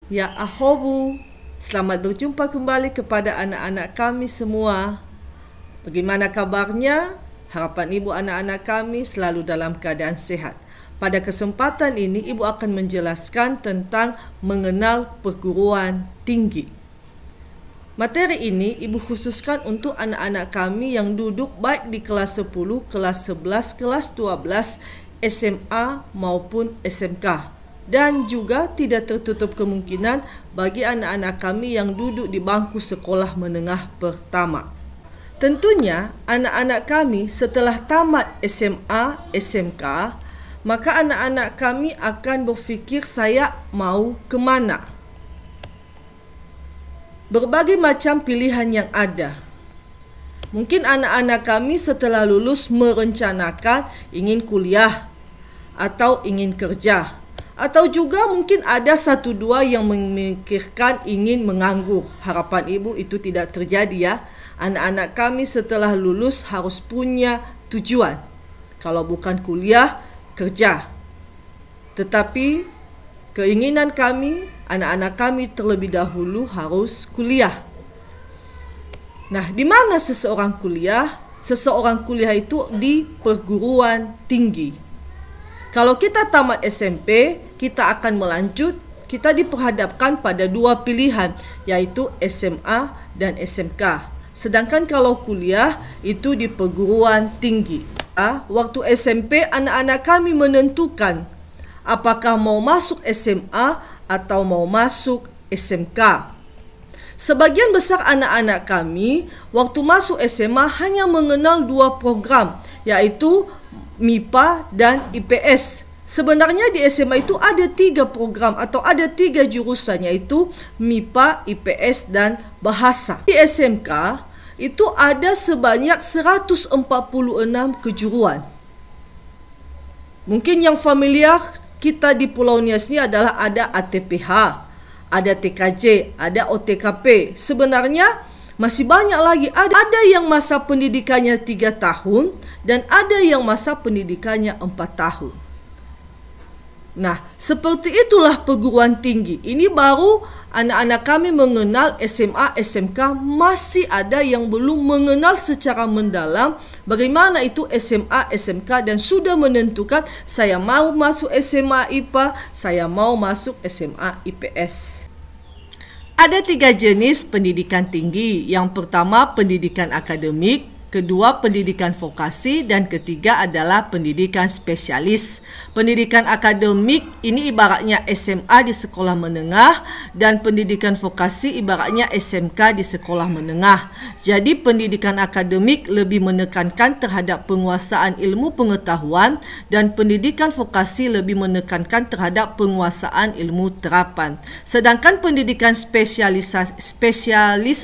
Ya ahobu, selamat berjumpa kembali kepada anak-anak kami semua. Bagaimana kabarnya? Harapan ibu anak-anak kami selalu dalam keadaan sehat. Pada kesempatan ini ibu akan menjelaskan tentang mengenal perguruan tinggi. Materi ini ibu khususkan untuk anak-anak kami yang duduk baik di kelas 10, kelas 11, kelas 12, SMA maupun SMK. Dan juga tidak tertutup kemungkinan bagi anak-anak kami yang duduk di bangku sekolah menengah pertama. Tentunya anak-anak kami setelah tamat SMA, SMK, maka anak-anak kami akan berfikir saya mau kemana. Berbagai macam pilihan yang ada. Mungkin anak-anak kami setelah lulus merencanakan ingin kuliah atau ingin kerja. Atau juga mungkin ada satu dua yang memikirkan ingin menganggur. Harapan ibu itu tidak terjadi ya. Anak-anak kami setelah lulus harus punya tujuan. Kalau bukan kuliah, kerja. Tetapi keinginan kami, anak-anak kami terlebih dahulu harus kuliah. Nah, di mana seseorang kuliah? Seseorang kuliah itu di perguruan tinggi. Kalau kita tamat SMP, kita akan melanjut, kita diperhadapkan pada dua pilihan, yaitu SMA dan SMK. Sedangkan kalau kuliah, itu di perguruan tinggi. Waktu SMP, anak-anak kami menentukan apakah mau masuk SMA atau mau masuk SMK. Sebagian besar anak-anak kami, waktu masuk SMA hanya mengenal dua program, yaitu MIPA dan IPS. Sebenarnya di SMA itu ada 3 program atau ada 3 jurusan, yaitu MIPA, IPS dan bahasa. Di SMK itu ada sebanyak 146 kejuruan. Mungkin yang familiar kita di Pulau Nias ini adalah ada ATPH, ada TKJ, ada OTKP. Sebenarnya masih banyak lagi. Ada yang masa pendidikannya 3 tahun dan ada yang masa pendidikannya 4 tahun. Nah, seperti itulah perguruan tinggi. Ini baru anak-anak kami mengenal SMA, SMK. Masih ada yang belum mengenal secara mendalam bagaimana itu SMA, SMK dan sudah menentukan saya mau masuk SMA IPA, saya mau masuk SMA IPS. Ada 3 jenis pendidikan tinggi. Yang pertama pendidikan akademik, kedua pendidikan vokasi, dan ketiga adalah pendidikan spesialis. Pendidikan akademik ini ibaratnya SMA di sekolah menengah dan pendidikan vokasi ibaratnya SMK di sekolah menengah. Jadi pendidikan akademik lebih menekankan terhadap penguasaan ilmu pengetahuan dan pendidikan vokasi lebih menekankan terhadap penguasaan ilmu terapan. Sedangkan pendidikan spesialis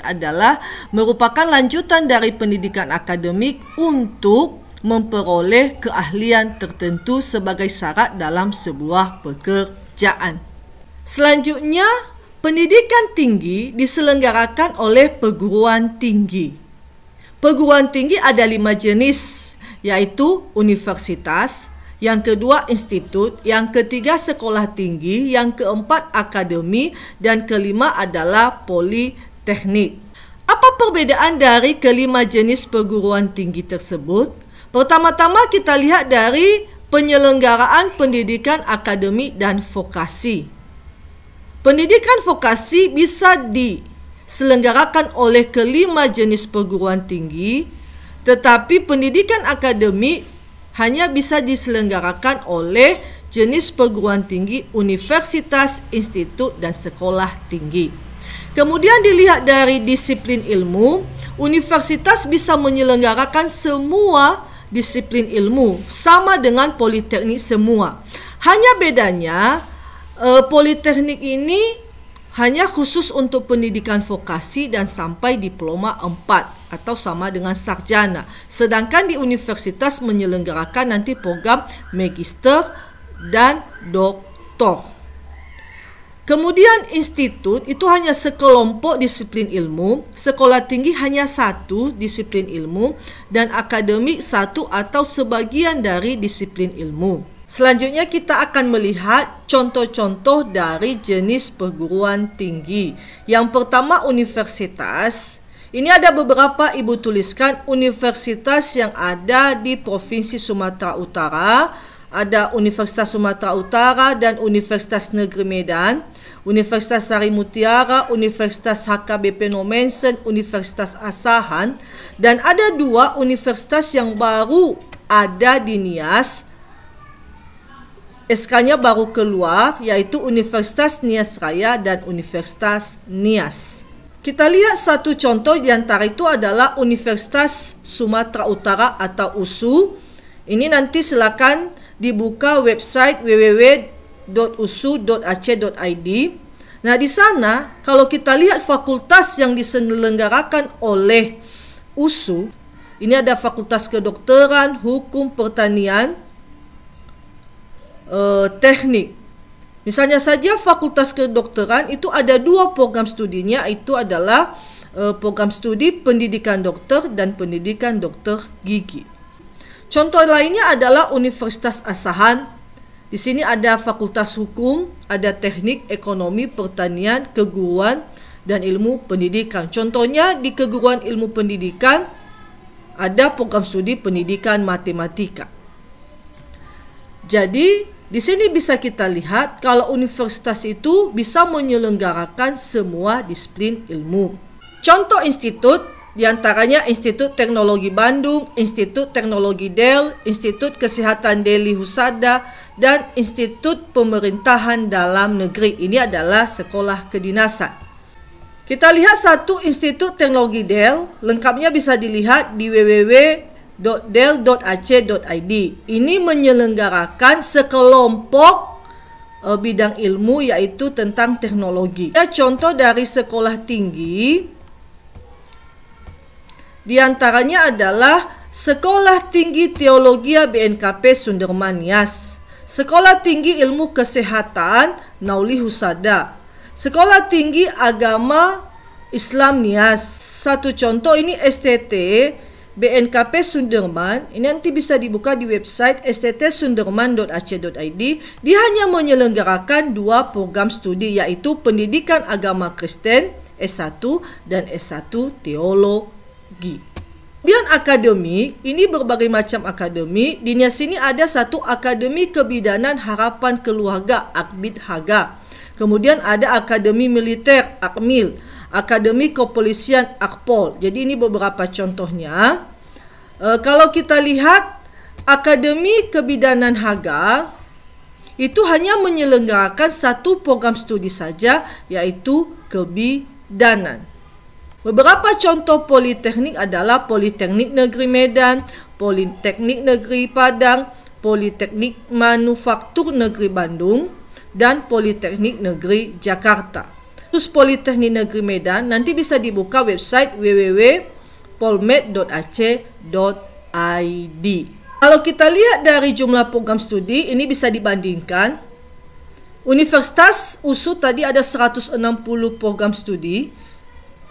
adalah merupakan lanjutan dari pendidikan akademik untuk memperoleh keahlian tertentu sebagai syarat dalam sebuah pekerjaan. Selanjutnya, pendidikan tinggi diselenggarakan oleh perguruan tinggi. Perguruan tinggi ada 5 jenis, yaitu universitas, yang kedua institut, yang ketiga sekolah tinggi, yang keempat akademi, dan kelima adalah politeknik. Apa perbedaan dari kelima jenis perguruan tinggi tersebut? Pertama-tama kita lihat dari penyelenggaraan pendidikan akademik dan vokasi. Pendidikan vokasi bisa diselenggarakan oleh kelima jenis perguruan tinggi, tetapi pendidikan akademik hanya bisa diselenggarakan oleh jenis perguruan tinggi, universitas, institut, dan sekolah tinggi. Kemudian dilihat dari disiplin ilmu, universitas bisa menyelenggarakan semua disiplin ilmu, sama dengan politeknik semua. Hanya bedanya, politeknik ini hanya khusus untuk pendidikan vokasi dan sampai diploma 4 atau sama dengan sarjana. Sedangkan di universitas menyelenggarakan nanti program magister dan doktor. Kemudian institut itu hanya sekelompok disiplin ilmu, sekolah tinggi hanya satu disiplin ilmu, dan akademik satu atau sebagian dari disiplin ilmu. Selanjutnya kita akan melihat contoh-contoh dari jenis perguruan tinggi. Yang pertama, universitas. Ini ada beberapa ibu tuliskan universitas yang ada di Provinsi Sumatera Utara. Ada Universitas Sumatera Utara dan Universitas Negeri Medan, Universitas Sari Mutiara, Universitas HKBP Nomensen, Universitas Asahan, dan ada dua universitas yang baru ada di Nias. SK-nya baru keluar, yaitu Universitas Nias Raya dan Universitas Nias. Kita lihat satu contoh di antara itu adalah Universitas Sumatera Utara atau USU. Ini nanti silakan dibuka website www.usu.ac.id. Nah, di sana kalau kita lihat fakultas yang diselenggarakan oleh USU, ini ada Fakultas Kedokteran, Hukum, Pertanian, Teknik. Misalnya saja Fakultas Kedokteran itu ada dua program studinya, itu adalah program studi Pendidikan Dokter dan Pendidikan Dokter Gigi. Contoh lainnya adalah Universitas Asahan. Di sini ada Fakultas Hukum, ada Teknik, Ekonomi, Pertanian, Keguruan, dan Ilmu Pendidikan. Contohnya di Keguruan Ilmu Pendidikan ada program studi Pendidikan Matematika. Jadi, di sini bisa kita lihat kalau universitas itu bisa menyelenggarakan semua disiplin ilmu. Contoh institut, di antaranya Institut Teknologi Bandung, Institut Teknologi Del, Institut Kesehatan Deli Husada, dan Institut Pemerintahan Dalam Negeri. Ini adalah sekolah kedinasan. Kita lihat satu Institut Teknologi Del, lengkapnya bisa dilihat di www.del.ac.id. Ini menyelenggarakan sekelompok bidang ilmu yaitu tentang teknologi. Contoh dari sekolah tinggi di antaranya adalah Sekolah Tinggi Teologi BNKP Sunderman Nias, Sekolah Tinggi Ilmu Kesehatan Nauli Husada, Sekolah Tinggi Agama Islam Nias. Satu contoh ini STT BNKP Sunderman. Ini nanti bisa dibuka di website sttsunderman.ac.id. Dia hanya menyelenggarakan dua program studi, yaitu Pendidikan Agama Kristen S1 dan S1 Teologi. Kemudian akademik, ini berbagai macam akademik. Di sini ada satu Akademi Kebidanan Harapan Keluarga Akbid Haga. Kemudian ada Akademi Militer Akmil, Akademi Kepolisian Akpol. Jadi ini beberapa contohnya. Kalau kita lihat Akademi Kebidanan Haga itu hanya menyelenggarakan satu program studi saja, yaitu kebidanan. Beberapa contoh politeknik adalah Politeknik Negeri Medan, Politeknik Negeri Padang, Politeknik Manufaktur Negeri Bandung, dan Politeknik Negeri Jakarta. Terus Politeknik Negeri Medan nanti bisa dibuka website www.polmed.ac.id. Kalau kita lihat dari jumlah program studi, ini bisa dibandingkan. Universitas USU tadi ada 160 program studi.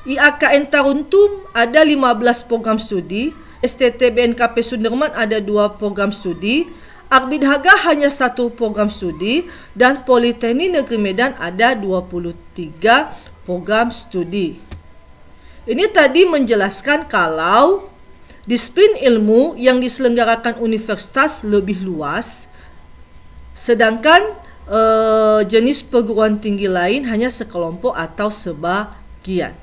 IAKN Taruntum ada 15 program studi, STT BNKP Sunderman ada 2 program studi, Akbid Haga hanya 1 program studi, dan Politeknik Negeri Medan ada 23 program studi. Ini tadi menjelaskan kalau disiplin ilmu yang diselenggarakan universitas lebih luas, sedangkan jenis perguruan tinggi lain hanya sekelompok atau sebagian.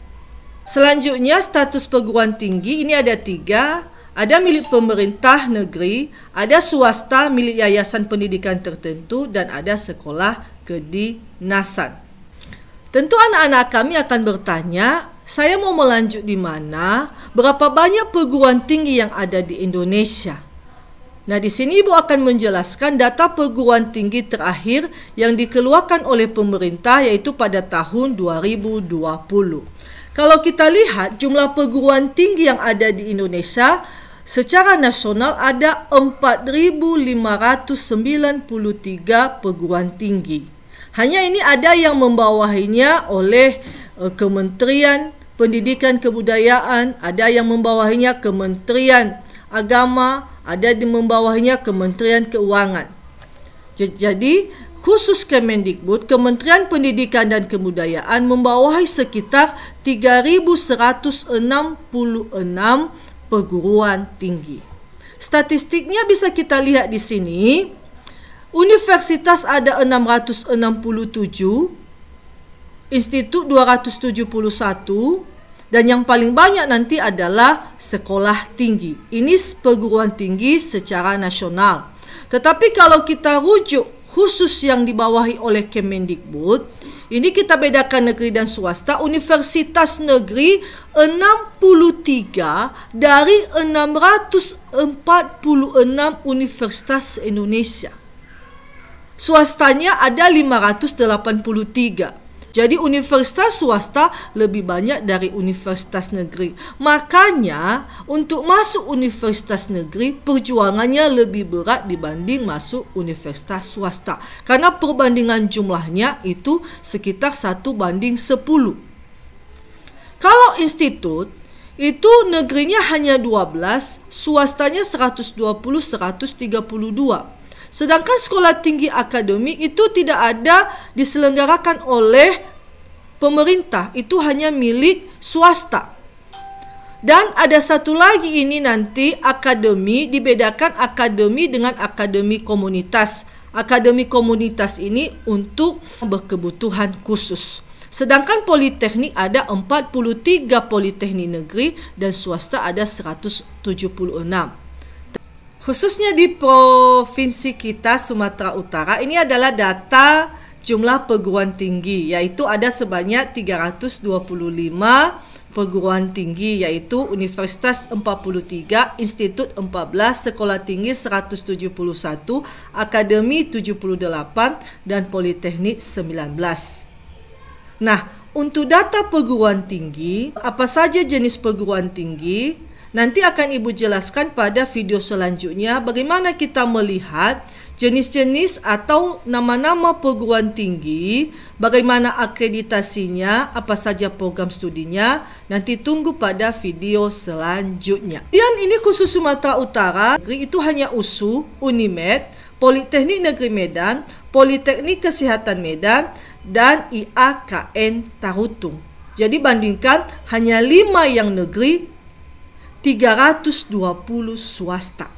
Selanjutnya status perguruan tinggi ini ada 3. Ada milik pemerintah negeri, ada swasta milik yayasan pendidikan tertentu, dan ada sekolah kedinasan. Tentu anak-anak kami akan bertanya, saya mau melanjut di mana? Berapa banyak perguruan tinggi yang ada di Indonesia? Nah, di sini Ibu akan menjelaskan data perguruan tinggi terakhir yang dikeluarkan oleh pemerintah, yaitu pada tahun 2020. Kalau kita lihat jumlah perguruan tinggi yang ada di Indonesia, secara nasional ada 4.593 perguruan tinggi. Hanya ini ada yang membawahinya oleh Kementerian Pendidikan Kebudayaan, ada yang membawahinya Kementerian Agama, ada yang membawahinya Kementerian Keuangan. Jadi, khusus Kemendikbud, Kementerian Pendidikan dan Kebudayaan membawahi sekitar 3.166 perguruan tinggi. Statistiknya bisa kita lihat di sini. Universitas ada 667, institut 271, dan yang paling banyak nanti adalah sekolah tinggi. Ini perguruan tinggi secara nasional. Tetapi kalau kita rujuk khusus yang dibawahi oleh Kemendikbud, ini kita bedakan negeri dan swasta. Universitas negeri 63 dari 646 universitas Indonesia. Swastanya ada 583. Jadi universitas swasta lebih banyak dari universitas negeri. Makanya untuk masuk universitas negeri perjuangannya lebih berat dibanding masuk universitas swasta. Karena perbandingan jumlahnya itu sekitar 1:10. Kalau institut itu negerinya hanya 12, swastanya 120-132. Sedangkan sekolah tinggi akademik itu tidak ada diselenggarakan oleh pemerintah, itu hanya milik swasta. Dan ada satu lagi ini nanti akademi, dibedakan akademi dengan akademi komunitas. Akademi komunitas ini untuk berkebutuhan khusus. Sedangkan politeknik ada 43 politeknik negeri dan swasta ada 176. Khususnya di provinsi kita Sumatera Utara, ini adalah data jumlah perguruan tinggi, yaitu ada sebanyak 325 perguruan tinggi, yaitu universitas 43, institut 14, sekolah tinggi 171, akademi 78, dan politeknik 19. Nah, untuk data perguruan tinggi, apa saja jenis perguruan tinggi, nanti akan Ibu jelaskan pada video selanjutnya bagaimana kita melihat jenis-jenis atau nama-nama perguruan tinggi, bagaimana akreditasinya, apa saja program studinya. Nanti tunggu pada video selanjutnya. Dan ini khusus Sumatera Utara, itu hanya USU, Unimed, Politeknik Negeri Medan, Politeknik Kesehatan Medan, dan IAKN Tarutung. Jadi bandingkan hanya 5 yang negeri, 320 swasta.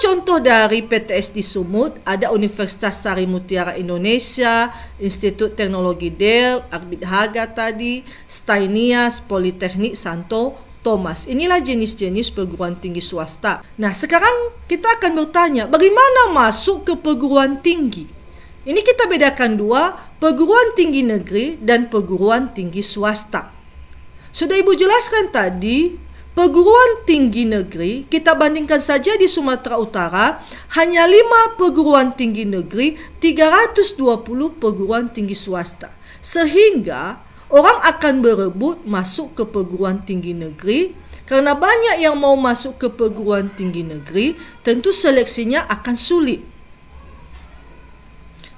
Contoh dari PTSD Sumut ada Universitas Sari Mutiara Indonesia, Institut Teknologi Del, Arbit Haga tadi, Steinias, Politeknik Santo Thomas. Inilah jenis-jenis perguruan tinggi swasta. Nah, sekarang kita akan bertanya, bagaimana masuk ke perguruan tinggi? Ini kita bedakan dua, perguruan tinggi negeri dan perguruan tinggi swasta. Sudah Ibu jelaskan tadi, perguruan tinggi negeri, kita bandingkan saja di Sumatera Utara, hanya 5 perguruan tinggi negeri, 320 perguruan tinggi swasta. Sehingga orang akan berebut masuk ke perguruan tinggi negeri, karena banyak yang mau masuk ke perguruan tinggi negeri, tentu seleksinya akan sulit.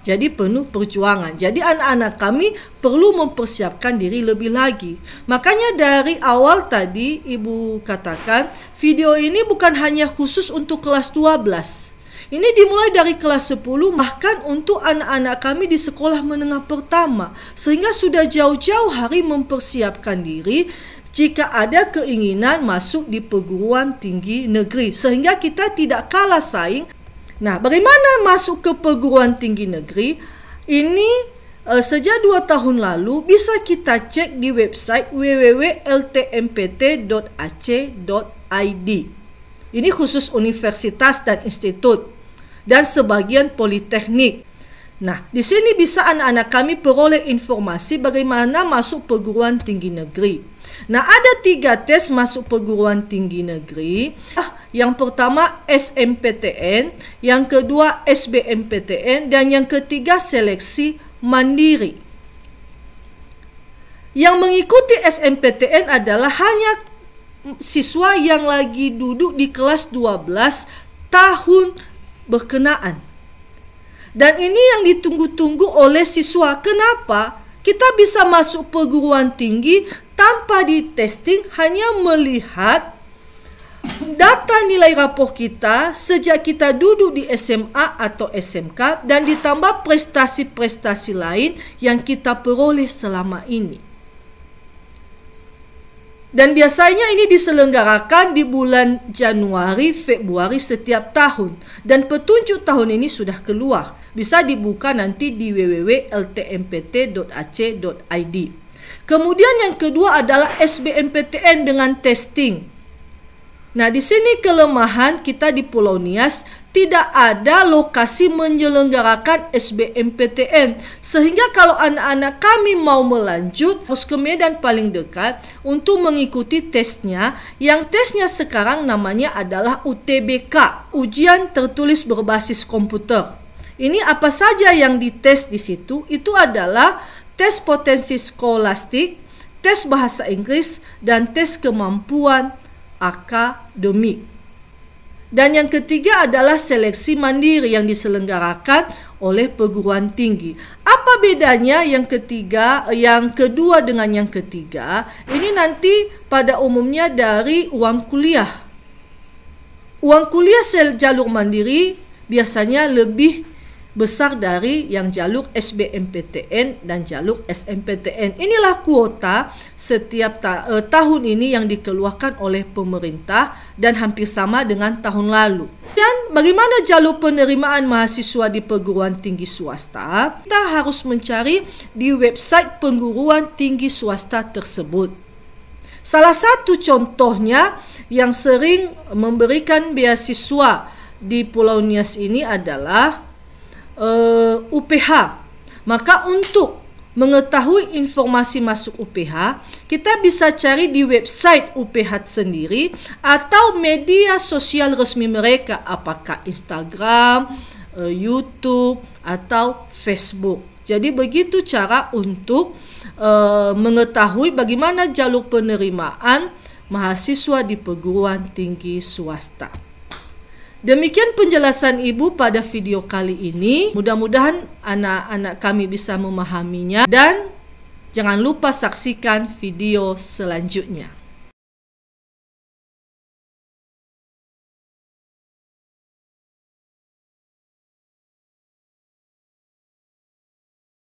Jadi penuh perjuangan. Jadi anak-anak kami perlu mempersiapkan diri lebih lagi. Makanya dari awal tadi Ibu katakan, video ini bukan hanya khusus untuk kelas 12. Ini dimulai dari kelas 10, bahkan untuk anak-anak kami di sekolah menengah pertama. Sehingga sudah jauh-jauh hari mempersiapkan diri jika ada keinginan masuk di perguruan tinggi negeri. Sehingga kita tidak kalah saing. Nah, bagaimana masuk ke perguruan tinggi negeri? Ini sejak 2 tahun lalu bisa kita cek di website www.ltmpt.ac.id. Ini khusus universitas dan institut dan sebagian politeknik. Nah, di sini bisa anak-anak kami peroleh informasi bagaimana masuk perguruan tinggi negeri. Nah, ada 3 tes masuk perguruan tinggi negeri. Yang pertama SMPTN, yang kedua SBMPTN, dan yang ketiga seleksi mandiri. Yang mengikuti SMPTN adalah hanya siswa yang lagi duduk di kelas 12 tahun berkenaan. Dan ini yang ditunggu-tunggu oleh siswa. Kenapa? Kita bisa masuk perguruan tinggi tanpa di testing, hanya melihat data nilai rapor kita sejak kita duduk di SMA atau SMK dan ditambah prestasi-prestasi lain yang kita peroleh selama ini. Dan biasanya ini diselenggarakan di bulan Januari, Februari setiap tahun. Dan petunjuk tahun ini sudah keluar. Bisa dibuka nanti di www.ltmpt.ac.id. Kemudian yang kedua adalah SBMPTN dengan testing. Nah, di sini kelemahan kita di Pulau Nias tidak ada lokasi menyelenggarakan SBMPTN. Sehingga kalau anak-anak kami mau melanjut, harus ke Medan paling dekat untuk mengikuti tesnya. Yang tesnya sekarang namanya adalah UTBK, Ujian Tertulis Berbasis Komputer. Ini apa saja yang dites di situ? Itu adalah tes potensi skolastik, tes bahasa Inggris, dan tes kemampuan akademik. Dan yang ketiga adalah seleksi mandiri yang diselenggarakan oleh perguruan tinggi. Apa bedanya yang kedua dengan yang ketiga? Ini nanti pada umumnya dari uang kuliah. Uang kuliah jalur mandiri biasanya lebih besar dari yang jalur SBMPTN dan jalur SMPTN. Inilah kuota setiap tahun ini yang dikeluarkan oleh pemerintah dan hampir sama dengan tahun lalu. Dan bagaimana jalur penerimaan mahasiswa di perguruan tinggi swasta? Kita harus mencari di website perguruan tinggi swasta tersebut. Salah satu contohnya yang sering memberikan beasiswa di Pulau Nias ini adalah UPH. Maka untuk mengetahui informasi masuk UPH, kita bisa cari di website UPH sendiri atau media sosial resmi mereka, apakah Instagram, YouTube atau Facebook. Jadi begitu cara untuk mengetahui bagaimana jalur penerimaan mahasiswa di perguruan tinggi swasta. Demikian penjelasan Ibu pada video kali ini. Mudah-mudahan anak-anak kami bisa memahaminya. Dan jangan lupa saksikan video selanjutnya.